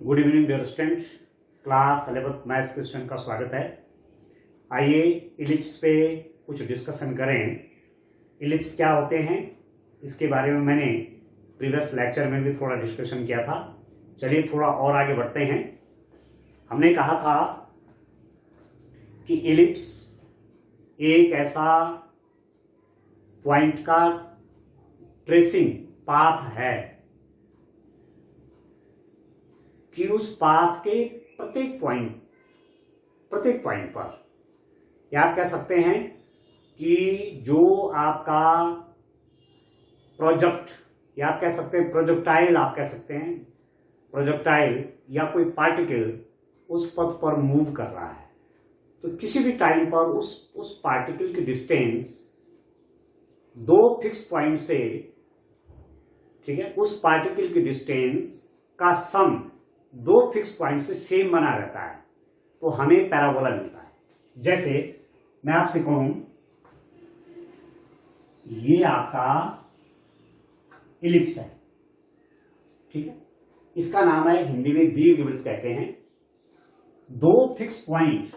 Good evening dear student, class 11th maths के student का स्वागत है। आइए इलिप्स पे कुछ डिस्कशन करें। इलिप्स क्या होते हैं इसके बारे में मैंने प्रीवियस लेक्चर में भी थोड़ा डिस्कशन किया था। चलिए थोड़ा और आगे बढ़ते हैं। हमने कहा था कि इलिप्स एक ऐसा पॉइंट का ट्रेसिंग पाथ है कि उस पाथ के प्रत्येक पॉइंट पर या आप कह सकते हैं कि जो आपका प्रोजेक्ट या आप कह सकते हैं प्रोजेक्टाइल, आप कह सकते हैं प्रोजेक्टाइल या कोई पार्टिकल उस पथ पर मूव कर रहा है, तो किसी भी टाइम पर उस पार्टिकल की डिस्टेंस दो फिक्स पॉइंट से, ठीक है, उस पार्टिकल की डिस्टेंस का सम दो फिक्स पॉइंट से सेम बना रहता है, तो हमें पैराबोला मिलता है। जैसे मैं आपसे कहूं ये आपका इलिप्स है, ठीक है, इसका नाम है हिंदी में दीर्घवृत्त कहते हैं। दो fix point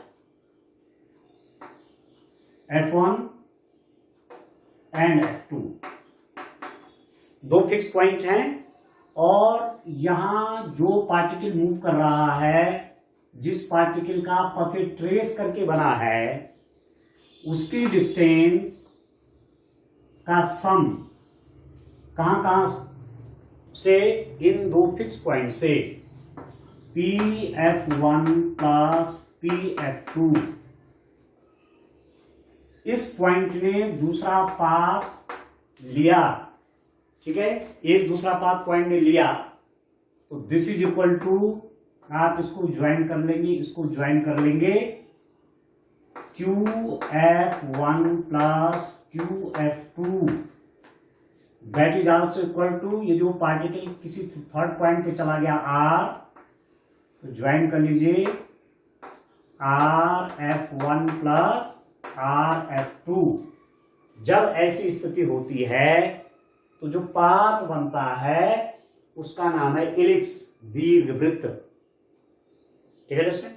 F1 and F2 दो फिक्स पॉइंट हैं और यहां जो पार्टिकल मूव कर रहा है, जिस पार्टिकल का पथ ट्रेस करके बना है, उसकी डिस्टेंस का सम कहां से, इन दो फिक्स पॉइंट से PF1 प्लस PF2, इस पॉइंट ने दूसरा पाथ लिया, ठीक है, एक दूसरा पाथ पॉइंट ने लिया, तो दिस इज इक्वल टू, आप इसको ज्वाइन कर लेंगे, इसको ज्वाइन कर लेंगे, QF1 plus QF2 that is also equal to, ये जो पार्टिकल किसी थर्ड पॉइंट पे चला गया R, तो ज्वाइन कर लीजिए RF1 प्लस RF2। जब ऐसी स्थिति होती है तो जो पाथ बनता है उसका नाम है इलिप्स, दीर्घवृत्त, ठीक है दोस्तों।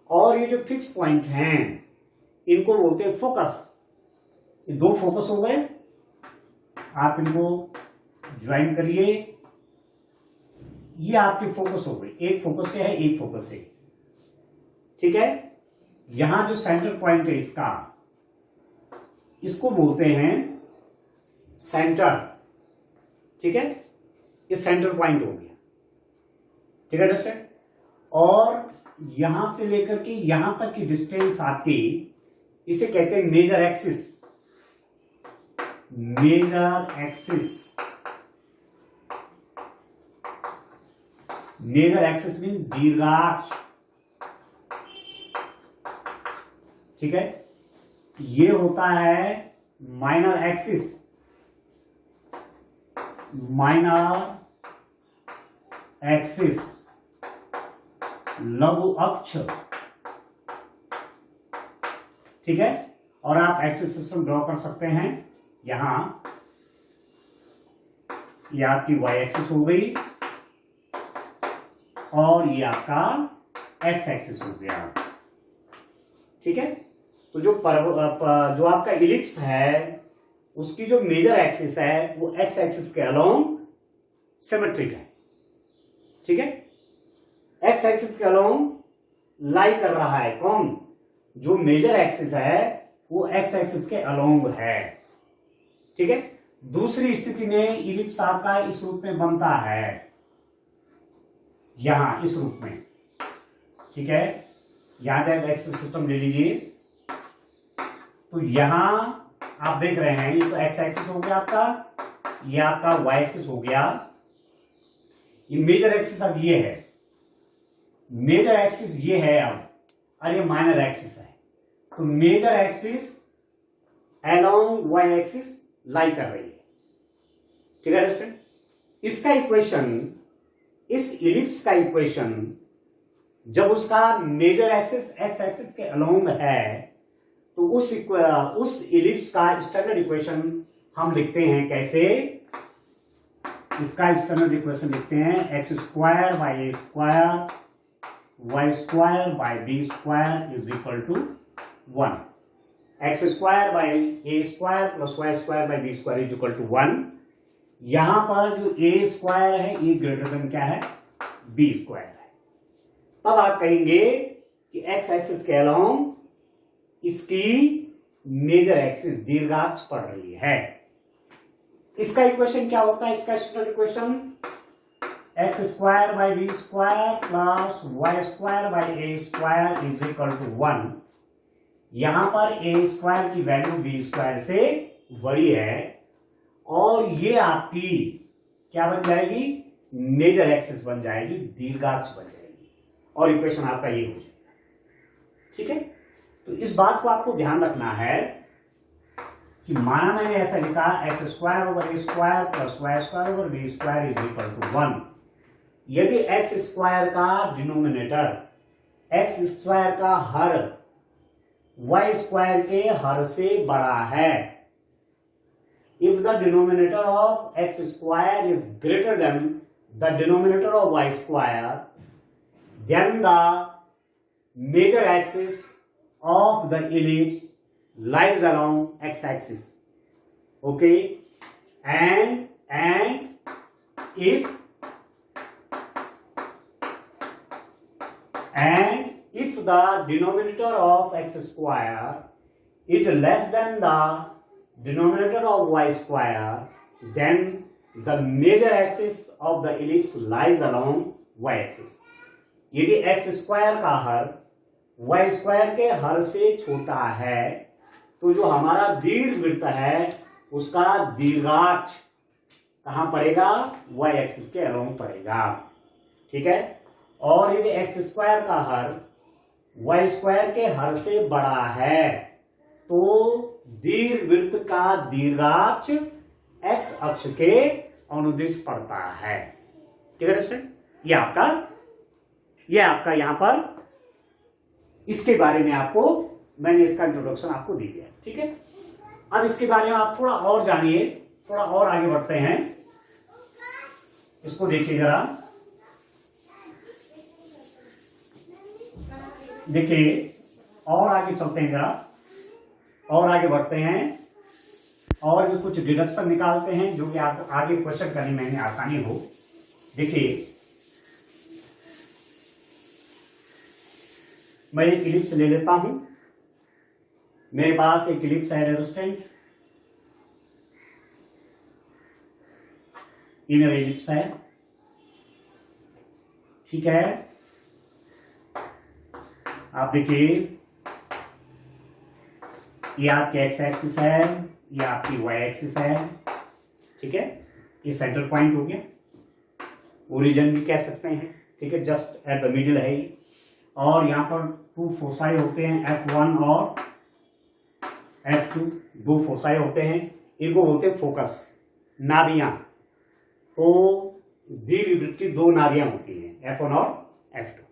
और ये जो फिक्स पॉइंट हैं इनको बोलते हैं फोकस। ये दो फोकस हो गए, आप इनको ज्वाइन करिए, ये आपके फोकस हो गए, एक फोकस से है, एक फोकस से, ठीक है। यहां जो सेंटर पॉइंट है इसका, इसको बोलते हैं सेंटर, ठीक है, ये सेंटर पॉइंट हो गया, ठीक है दोस्तों। और यहां से लेकर के यहां तक की डिस्टेंस आपकी, इसे कहते हैं major axis. Major axis mean दीर्घाक्ष, ठीक है। ये होता है माइनर एक्सिस, लघु अक्ष, ठीक है। और आप एक्सिस सिस्टम ड्रॉ कर सकते हैं। यहां ये आपकी वाई एक्सिस हो गई और ये आपका एक्स एक्सिस हो गया, ठीक है। तो जो आपका इलिप्स है उसकी जो मेजर एक्सिस है वो एक्स एक्सिस के अलोंग सिमेट्रिक है, ठीक है। एक्स एक्सिस के अलोंग लाई कर रहा है कौन, जो मेजर एक्सिस है वो एक्स एक्सिस के अलोंग है, ठीक है। दूसरी स्थिति में इलिप्स आपका इस रूप में बनता है, यहां इस रूप में, ठीक है। यहां का एक्सिस सिस्टम ले लीजिए, तो यहां आप देख रहे हैं ये तो एक्स एक्सिस हो गया आपका, ये आपका वाई एक्सिस हो गया, ये मेजर एक्सिस अब ये है, मेजर एक्सिस ये है अब, और ये माइनर एक्सिस है। तो major axis along Y axis lie कर रही है, ठीक है दोस्तों। इसका इक्वेशन, इस इलिप्स का इक्वेशन, जब उसका मेजर एक्सिस एक्स एक्सिस के अलोंग है, तो उस इलिप्स का स्टैंडर्ड इक्वेशन हम लिखते हैं कैसे, इसका स्टैंडर्ड इक्वेशन लिखते हैं x square by A square y square by B square is equal to 1। X square by A square plus Y square by B square is equal to 1। यहां पर जो ए स्क्वायर है ये ग्रेटर देन क्या है, B square है। तब आप कहेंगे कि एक्स एक्सिस के अलोंग इसकी मेजर एक्सिस दीर्घाक्ष पड़ रही है। इसका इक्वेशन क्या होता है, इसका standard equation X square by B square plus Y square by A square is equal to 1। यहां पर ए स्क्वायर की वैल्यू बी स्क्वायर से बड़ी है और ये आपकी क्या बन जाएगी, मेजर एक्सिस बन जाएगी, दीर्घाक्ष बन जाएगी और इक्वेशन आपका ये हो जाएगा। ठीक है, तो इस बात को आपको ध्यान रखना है कि माना मैंने ऐसा लिखा X square over A square plus Y square over B square is equal to 1। यदि एक्स स्क्वायर का डिनोमिनेटर एक्स स्क्वायर का हर वाई स्क्वायर के हर से बड़ा है, if the denominator of X square is greater than the denominator of Y square, then the major axis of the ellipse lies along x-axis. Okay, and if the denominator of x square is less than the denominator of y square, then the major axis of the ellipse lies along y-axis. यदि x square का हर y square के हर से छोटा है तो जो हमारा दीर्घवृत्त है उसका दीर्घाक्ष कहां पड़ेगा, y एक्सिस के अलोंग पड़ेगा। ठीक है, और यदि x स्क्वायर का हर y स्क्वायर के हर से बड़ा है तो दीर्घवृत्त का दीर्घाक्ष x अक्ष के अनुदिश पड़ता है। ठीक है दोस्तों, ये आपका यहां पर इसके बारे में आपको मैंने इसका इंट्रोडक्शन आपको दी है। ठीक है, अब इसके बारे में आप थोड़ा और जानिए, थोड़ा और आगे बढ़ते हैं। इसको देखिए जरा, देखिए और आगे चलते हैं जरा, और आगे बढ़ते हैं और भी कुछ डिडक्शन निकालते हैं जो कि आपको आगे क्वेश्चन करने में आसानी हो। देखिए मैं एक इलिप्स ले लेता हूं, मेरे पास एक इलिप्स है रेजिस्टेंट, इनर इलिप्स है। ठीक है, आप देखिए ये आपकी एक्स एक्सिस है, ये आपकी वाई एक्सिस है। ठीक है, ये सेंटर पॉइंट हो गया, ओरिजिन भी कह सकते हैं। ठीक है, जस्ट एट द मिडिल है। और यहां पर 2 फोसाई होते हैं, F1 और F2, 2 फोसाई होते हैं, इनको बोलते हैं फोकस, नाभियां। तो दीर्घवृत्त की 2 नाभियां होती हैं, F1 और F2।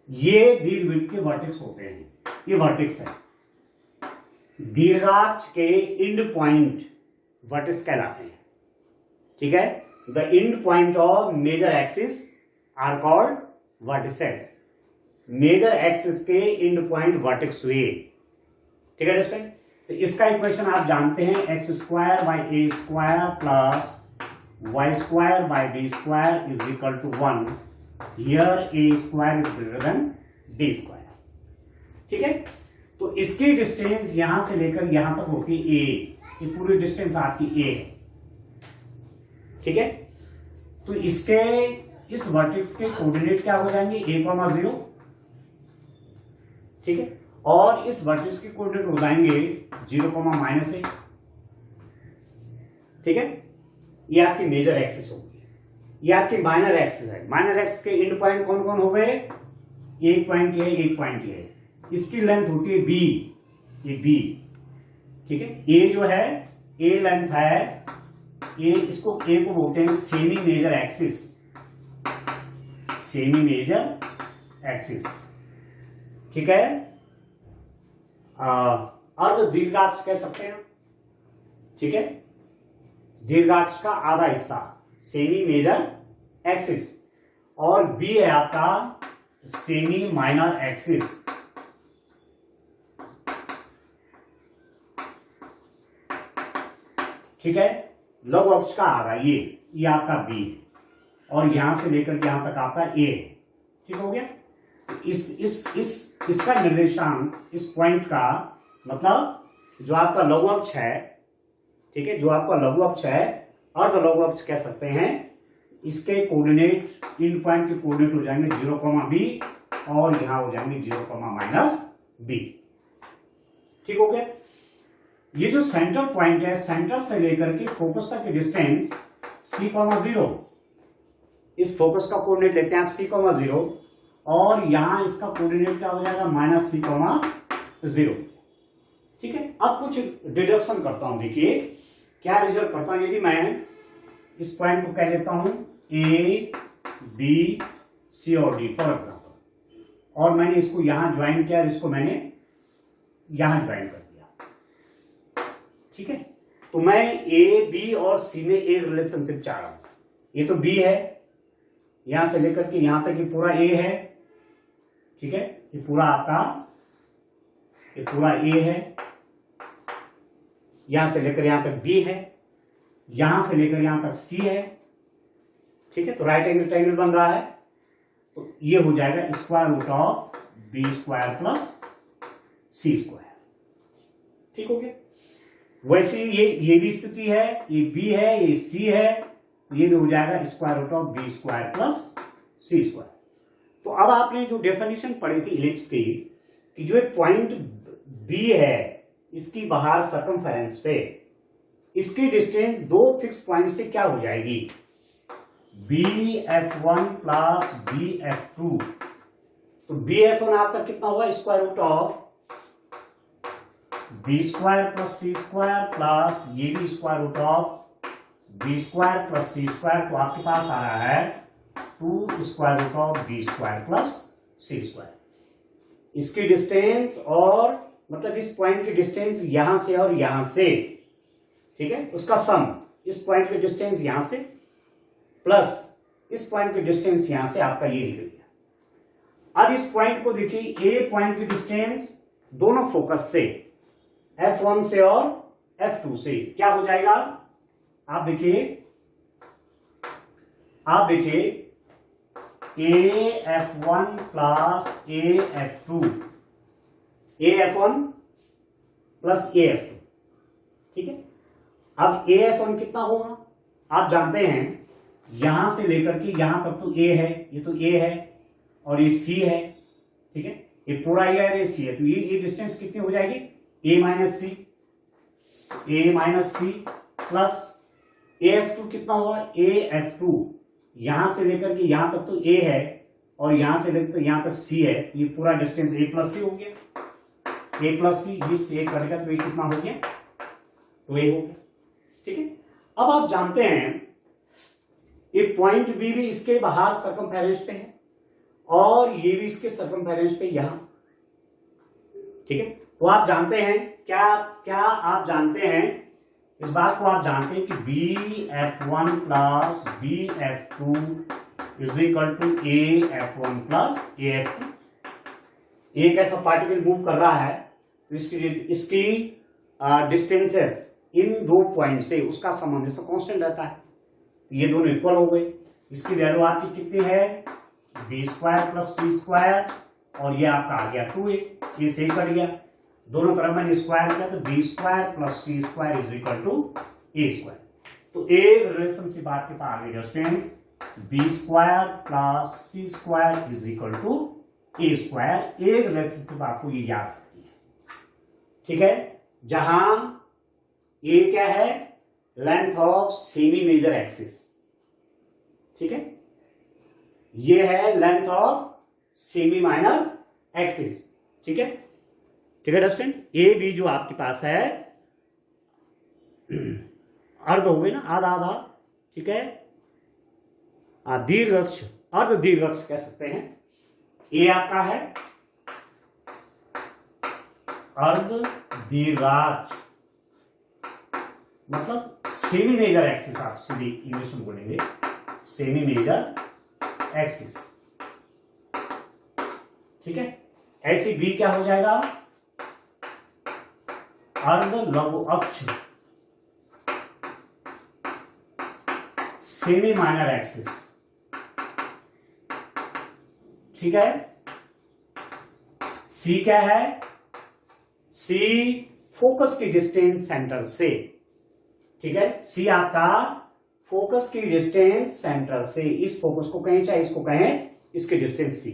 ये दीर्घवृत्त के वर्टेक्स होते हैं, ये वर्टेक्स है। दीर्घाक्ष के एंड पॉइंट वर्टेक्स कहलाते हैं। ठीक है, the end point of major axis are called vertices. Major axis के एंड पॉइंट वर्टेक्स हुए। ठीक है दोस्तों, तो इसका इक्वेशन आप जानते हैं, X square by A square plus Y square by B square is equal to 1। Here A square is greater than B square. ठीक है, तो इसकी डिस्टेंस यहां से लेकर यहां तक होती है ए, ये पूरी डिस्टेंस आपकी ए है। ठीक है, तो इसके इस वर्टेक्स के कोऑर्डिनेट क्या हो जाएंगे, a,0। ठीक है, और इस वर्टेक्स के कोऑर्डिनेट हो जाएंगे 0,-a। ठीक है, ये आपकी मेजर एक्सिस होगी, ये आपकी माइनर एक्सिस है। माइनर एक्सिस के एंड पॉइंट कौन कौन हो गए, एक पॉइंट ये, एक पॉइंट ये। इसकी लेंथ होती है b, ये b। ठीक है, a जो है, a लेंथ है, a इसको a को बोलते हैं semi major axis, semi major axis. ठीक है, अर्ध दीर्घाक्ष कह सकते हैं। ठीक है, दीर्घाक्ष का आधा हिस्सा सेमी मेजर एक्सिस, और बी है आपका सेमी माइनर एक्सिस। ठीक है, लघु अक्ष का आधा ये आपका बी है, और यहां से लेकर के यहां तक आपका ए है। ठीक हो गया। इसका निर्देशांक, इस पॉइंट का मतलब जो आपका लघु अक्ष है, ठीक है, जो आपका लघु अक्ष है, अर्ध लघु अक्ष कह सकते हैं, इसके कोऑर्डिनेट, इन पॉइंट के कोऑर्डिनेट हो जाएंगे 0, बी, और यहां हो जाएंगे 0, बी। ठीक हो गया। ये जो सेंटर पॉइंट है, सेंटर से लेकर के फोकस तक की डिस्टेंस c,0, इस फोकस का कोऑर्डिनेट लेते हैं आप c,0, और यहां इसका कोऑर्डिनेट क्या हो जाएगा -c,0। ठीक है। अब कुछ डिडक्शन करता हूं, देखिए क्या रिजल्ट करता हूं। यदि मैं इस पॉइंट को कह लेता हूं ए, बी, सी और डी फॉर एग्जाम्पल, और मैंने इसको यहां ज्वाइन किया, इसको मैंने यहां ज्वाइन कर दिया। ठीक है, तो मैं ए, बी और सी में एक रिलेशनशिप चाह रहा हूं। ये तो बी है, यहां से लेकर के यहां तक ये पूरा ए है। ठीक है, ये पूरा आपका, ये पूरा ए है, यहां से लेकर यहां तक बी है, यहां से लेकर यहां तक सी है। ठीक है, तो राइट एंगल ट्रायंगल बन रहा है, तो ये हो जाएगा √, b² प्लस c²। ठीक हो गया। वैसे ये भी स्थिति है, ये बी है, ये सी है, ये भी हो जाएगा √, b² प्लस c²। तो अब आपने जो डेफिनेशन पढ़ी थी इलिप्स की, कि जो एक पॉइंट बी है, इसकी बाहर सर्कमफेरेंस पे इसकी डिस्टेंस दो फिक्स पॉइंट से क्या हो जाएगी, BF1 प्लस BF2। तो BF1 आपका कितना हुआ, √, b² प्लस c² प्लस ये भी √, b² प्लस c², तो आपके पास आ रहा है 2 √, b² प्लस c²। इसकी डिस्टेंस, और मतलब इस पॉइंट की डिस्टेंस यहां से और यहां से, ठीक है, उसका सम, इस पॉइंट की डिस्टेंस यहां से प्लस इस पॉइंट की डिस्टेंस यहां से, आपका ये निकल गया। अब इस पॉइंट को देखिए, ए पॉइंट की डिस्टेंस दोनों फोकस से, F1 से और F2 से क्या हो जाएगा, आप देखिए AF1 plus AF2, AF1 plus AF2। ठीक है, अब AF1 कितना होगा, आप जानते हैं यहां से लेकर के यहां तक तो A है, ये तो A है, और ये C है। ठीक है, ये पूरा A है, ये C है, तो ये डिस्टेंस कितनी हो जाएगी, A minus C plus AF2 कितना होगा, AF2 यहां से लेकर के यहां तक तो A है, और यहां से लेकर यहां तक C है, ये पूरा डिस्टेंस A प्लस C हो गया। A प्लस C, ये A कटेगा तो ये कितना हो गया, तो ये हो गया। ठीक है, अब आप जानते हैं ये पॉइंट बी भी इसके बाहर सर्कमफेरेंस पे है, और ये भी इसके सर्कमफेरेंस पे यहां। ठीक है, तो आप जानते हैं क्या आप जानते हैं, इस बात को आप जानते हैं कि BF1 plus BF2 = AF1 plus AF2। एक ऐसा पार्टिकल मूव कर रहा है, तो इसकी डिस्टेंसेस इन दो पॉइंट से, उसका सम हमेशा कांस्टेंट रहता है, तो ये दोनों इक्वल हो गए। इसकी वैल्यू आपकी कितनी है, b² प्लस c², और ये आपका आ गया 2a, ये सही कर गया, दोनों तरफ मैंने स्क्वायर किया, तो b² प्लस c² = a²। तो एक रिलेशनशिप आपके पास आ गई दोस्तों, b² प्लस c² = a²। एक रिलेशनशिप आपको ये याद रखनी है। ठीक है, जहां ये क्या है, length of semi major axis. ठीक है, ये है length of semi minor axis. ठीक है, ठीक है दोस्तों, ए बी जो आपके पास है अर्ध हो गई ना, आधा। ठीक है, दीर्घ अक्ष, अर्ध दीर्घ अक्ष कह सकते हैं। ए आपका है अर्ध दीर्घाक्ष, मतलब सेमी मेजर एक्सिस, आप सीधी इंग्लिश में बोलेंगे सेमी मेजर एक्सिस, ठीक है। ऐसी बी क्या हो जाएगा, अर्ध लघु अक्ष सेमी माइनर एक्सिस, ठीक है। सी क्या है, सी फोकस की डिस्टेंस सेंटर से, ठीक है। सी आपका फोकस की डिस्टेंस सेंटर से, इस फोकस को कहें चाहे इसको कहें, इसकी डिस्टेंस सी।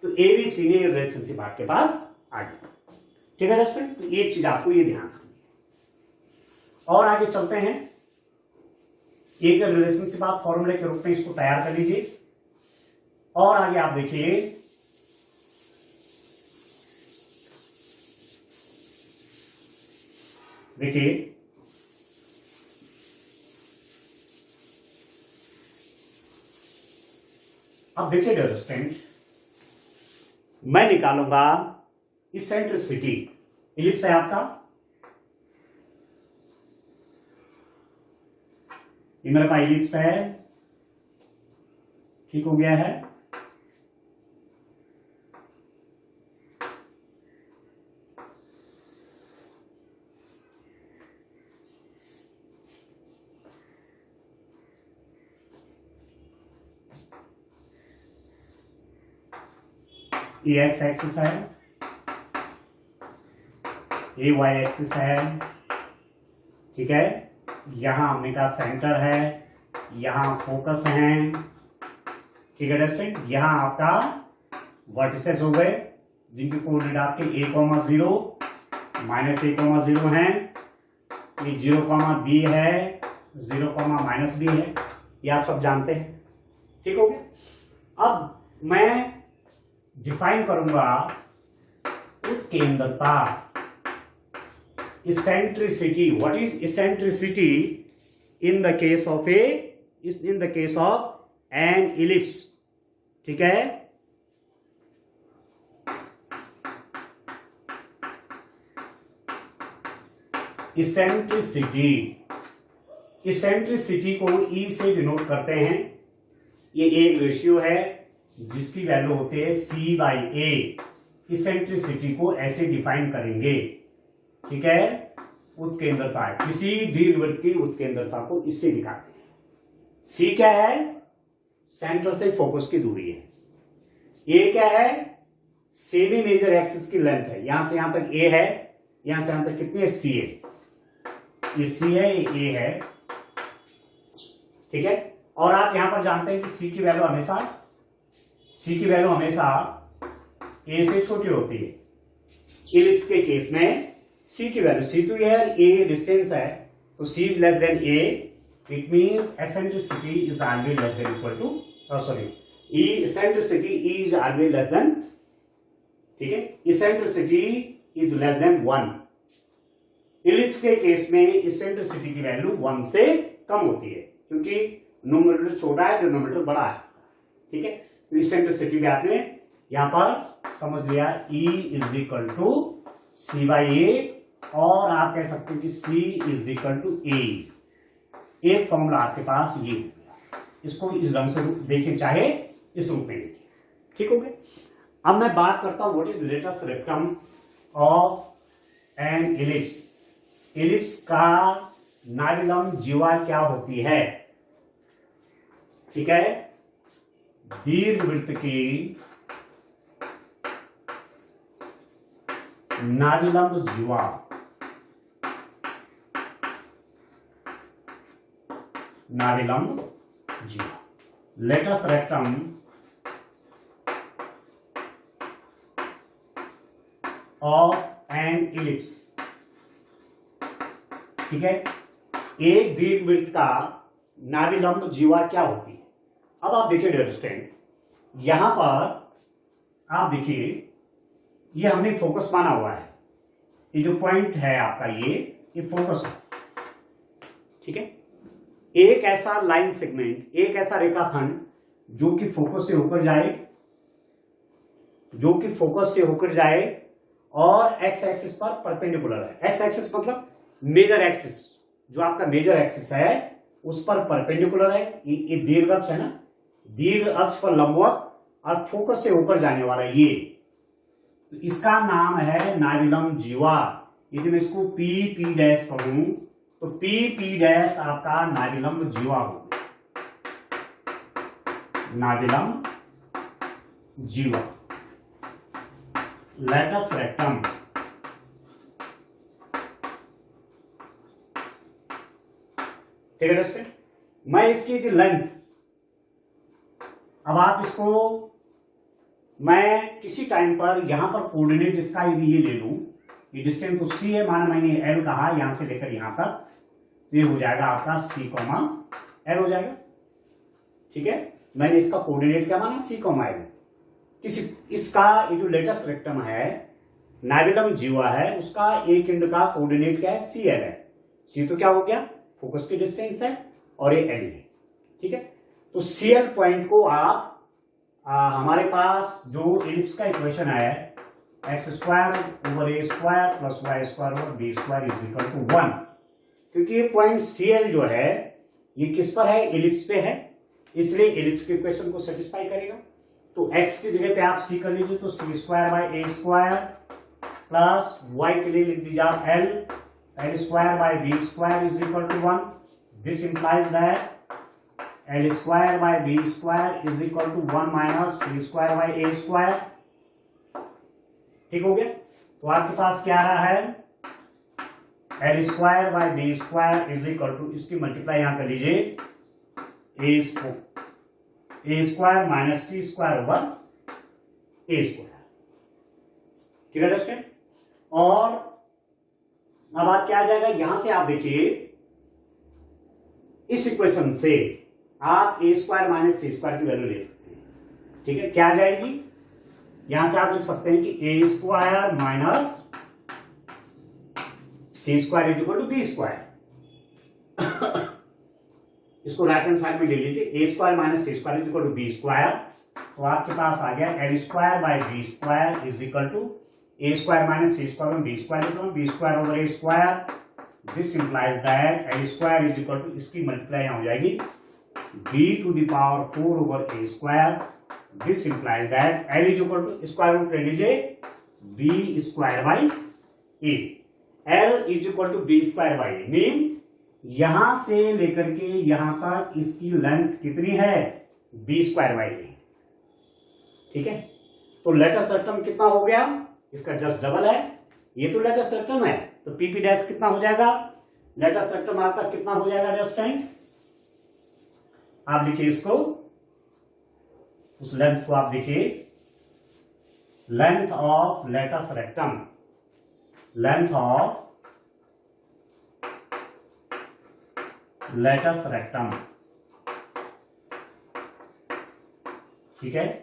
तो ए बी सी ने रिलेशनशिप आपके पास आ गया, ठीक है दोस्तों। तो एक चीज आपको ये ध्यान रखनी है। और आगे चलते हैं, एक रिलेशनशिप आप फॉर्मूले के रूप में इसको तैयार कर लीजिए। और आगे आप देखिए, अब देखिए डियर स्टूडेंट, मैं निकालूंगा इसेंट्रिसिटी। इलिप्स है आपका, ये मेरे पास इलिप्स है, ठीक हो गया है। ये एक्स एक्सिस है, ये वाई एक्सिस है, ठीक है। यहां हमने कहा सेंटर है, यहां फोकस है, ठीक है दोस्तों। यहां आपका वर्टिसेस हो गए जिनके कोऑर्डिनेट आपके a,0 -a,0 है, ये 0,b है, 0,-b है, ये आप सब जानते हैं, ठीक हो गया। अब मैं डिफाइन करूंगा उत्केंद्रता, eccentricity. What is eccentricity in the case of an ellipse, ठीक है। इसेंट्रिसिटी को ई से डिनोट करते हैं। ये एक रेशियो है जिसकी वैल्यू होती है C/A। इसेंट्रिसिटी को ऐसे डिफाइन करेंगे, ठीक है। उत्केंद्रता, किसी दीर्घवृत्त की उत्केंद्रता को इससे दिखाते हैं। C क्या है, सेंटर से फोकस की दूरी है। A क्या है, सेमी मेजर एक्सिस की लेंथ है, यहां से यहां तक A है, यहां से यहां तक कितनी है, C है। ये C है, ये A है, ठीक है। और आप यहां पर जानते हैं कि C की वैल्यू हमेशा A से छोटी होती है। इलिप्स के केस में C की वैल्यू, C तो है, A डिस्टेंस है, तो C is less than A, it means eccentricity is always less than equal to, eccentricity is always less than, ठीक है, eccentricity is less than 1। Ellipse के केस में एसेंट्रिसिटी की वैल्यू 1 से कम होती है, क्योंकि न्यूमरेटर छोटा है, डिनोमिनेटर बड़ा है, ठीक है। तो इसेंट्रिसिटी भी आपने यहां पर समझ लिया, E is equal to C/A, और आप कह सकते हैं कि C is equal to A। एक फॉर्मूला आपके पास ये, इसको इस रंग से देखें, चाहे इस रूप में देखें, ठीक हो गया। अब मैं बात करता हूं what is latus rectum of an ellipse. Ellipse का नाभिलंब जीवा क्या होती है, ठीक है। दीर्घवृत्त की नाभिलंब जीवा, latus rectum of an ellipse, ठीक है। एक दीर्घवृत्त का नाभिलंब जीवा क्या होती है। अब आप देखिए डियर स्टूडेंट, यहां पर आप देखिए, ये हमने फोकस माना हुआ है, ये जो पॉइंट है आपका, ये फोकस है, ठीक है। एक ऐसा लाइन सेगमेंट, एक ऐसा रेखाखंड जो कि फोकस से होकर जाए और एक्स एक्सिस पर परपेंडिकुलर है। एक्स एक्सिस मतलब मेजर एक्सिस, जो आपका मेजर एक्सिस है उस पर परपेंडिकुलर है, ये दीर्घ अक्ष है ना, दीर्घ अक्ष पर लंबवत और फोकस से होकर जाने वाला ये, तो इसका नाम है नाभिलंब जीवा। यदि मैं इसको पी पी डैश कहूं तो पी पी डैश आपका नाभिलंब जीवा हो, नाभिलंब जीवा, लेटस रेक्टम। ठीक है दोस्तों, मैं इसकी थी लेंथ, अब आप इसको मैं किसी टाइम पर यहां पर कोऑर्डिनेट इसका यदि ये ले लूं, ये डिस्टेंस तो सी है, माना मैंने एल कहा यहां से लेकर यहां तक, तो ये हो जाएगा आपका सी कॉमा एल हो जाएगा। ठीक है, मैंने इसका कोऑर्डिनेट क्या माना, सी कॉमा एल। किसी इसका ये जो लेटेस्ट रेक्टम है, नाभिलंब जीवा है, उसका एक एंड का कोऑर्डिनेट क्या है, सी एल है। सी तो क्या हो गया, फोकस की डिस्टेंस है, और ये एल है। ठीक है, तो सी एल पॉइंट को आप हमारे पास जो एलिप्स का इक्वेशन है X square over A square plus Y square over B square is equal to 1, क्योंकि ये पॉइंट सी एल जो है ये किस पर है, एलिप्स पे है, इसलिए एलिप्स के इक्वेशन को सेटिस्फाई करेगा। तो x की जगह पे आप c कर लीजिए, तो C square by A square plus y के लिए लिख दीजिए आप L square by B square is equal to 1। This implies that L square by B square is equal to 1 minus C square by A square. ठीक हो गया, तो आपके पास क्या आ रहा है, L square by B square is equal to, इसकी मल्टीप्लाई यहां कर लीजिए, A square minus C square over A square. ठीक है दोस्तों, और अब आप क्या आ जाएगा, यहां से आप देखिए इस इक्वेशन से आप ए स्क्वायर माइनस सी स्क्वायर की वैल्यू ले सकते हैं। ठीक है, क्या आ जाएगी, यहां से आप लिख सकते हैं कि A square minus C square is equal to B square. इसको राइट हैंड साइड में ले लीजिए, A square minus C square is equal to B square, तो आपके पास आ गया L square by B square is equal to A square minus C square B square, B square over A square. This implies that L square is equal to, इसकी multiply हो जाएगी b to the power 4 over a square. This implies that L is equal to square root ले लीजिए b square by a। L is equal to b square by a means यहां से लेकर के यहां तक इसकी लेंथ कितनी है, b स्क्वायर बाई a। ठीक है, तो लेटेस्ट रेक्टम कितना हो गया, इसका जस्ट डबल है, ये तो लेटेस्ट रेक्टम है, तो पी पी डैश कितना हो जाएगा, लेटेस्ट रेक्टम आपका कितना हो जाएगा जस्ट टाइम, आप लिखिए इसको, उस लेंथ को आप देखिए, length of latus rectum, length of latus rectum. ठीक है,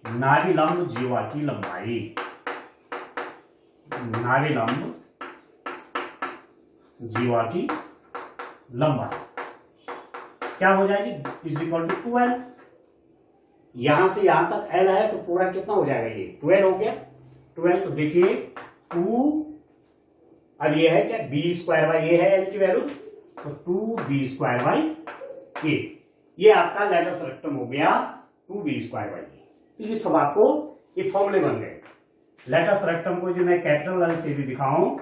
नाभिलंब जीवा की लंबाई, नाभिलंब जीवा की लंबाई क्या हो जाएगी, इज इक्वल टू 12। यहां से यहां तक एल है तो पूरा कितना हो जाएगा, ये 12 हो गया। 12 तो देखिए 2, अब ये है क्या, बी स्क्वायर बाई ए है एल की वैल्यू, तो 2b स्क्वायर बाई ए, ये आपका लेटेस्ट रेक्टम हो गया 2b स्क्वायर बाई ए। तो ये सब आपको ये फॉर्मूले बन गए। लेटेस्ट रेक्टम को जो मैं कैपिटल एल से भी दिखाऊं,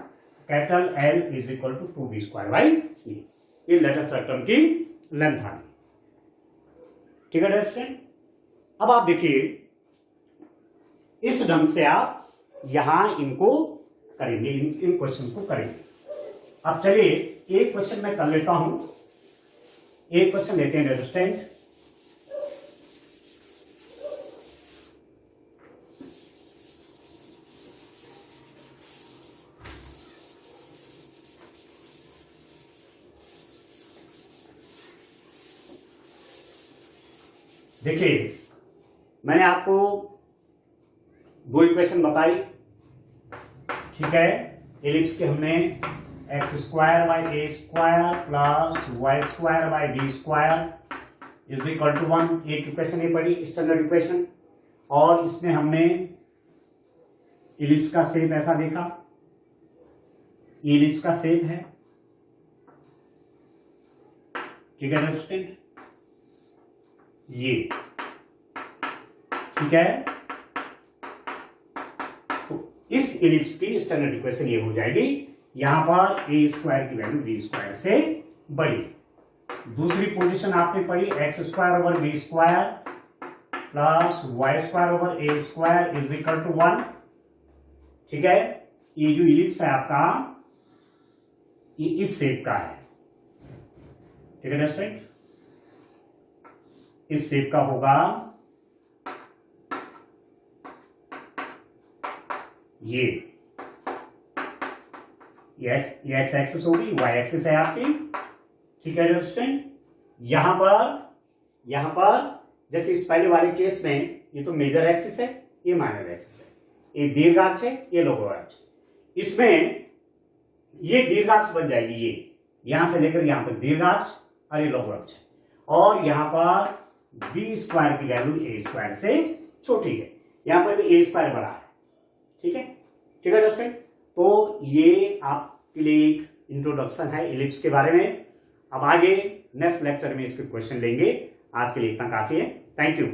capital L is equal to 2b square by A, ये लेटेस्ट रेक्टम की लेंथ आ गई। ठीक है दोस्तों, अब आप देखिए इस ढंग से आप यहां इनको करेंगे, इन क्वेश्चन को करेंगे। अब चलिए एक क्वेश्चन मैं कर लेता हूं, एक क्वेश्चन लेते हैं रेजिस्टेंट। देखिए मैंने आपको 2 इक्वेशन बताई, ठीक है, एलिप्स के हमने X square by A square plus Y square by B square is equal to 1, एक इक्वेशन ये पड़ी स्टैंडर्ड इक्वेशन, और इसमें हमने एलिप्स का शेप ऐसा देखा, ये एलिप्स का शेप है, ठीक है स्टूडेंट, ये ठीक है। तो इस इलिप्स की स्टैंडर्ड इक्वेशन ये हो जाएगी, यहां पर ए स्क्वायर की वैल्यू बी स्क्वायर से बड़ी। दूसरी पोजीशन आपने पढ़ी X square over B square plus Y square over A square is equal to 1। ठीक है, ये जो इलिप्स है आपका ये इस शेप का है। ठीक है स्टूडेंट, इस शेप का होगा, ये एक्स एक्सिस होगी, वाई एक्सिस है आपकी। ठीक है स्टूडेंट, यहां पर जैसे इस पहले वाले केस में ये तो मेजर एक्सिस है, ये माइनर एक्सिस है, ये दीर्घाक्ष है, ये लघुअक्ष। इसमें ये दीर्घाक्ष बन जाएगी, ये यहां से लेकर यहां तक दीर्घाक्ष और ये लघुअक्ष है, और यहां पर बी स्क्वायर की वैल्यू ए स्क्वायर से छोटी है, यहां पर भी ए स्क्वायर बड़ा है। ठीक है दोस्तों, तो ये आपके लिए एक इंट्रोडक्शन है इलिप्स के बारे में। अब आगे नेक्स्ट लेक्चर में इसके क्वेश्चन लेंगे। आज के लिए इतना काफी है। Thank you.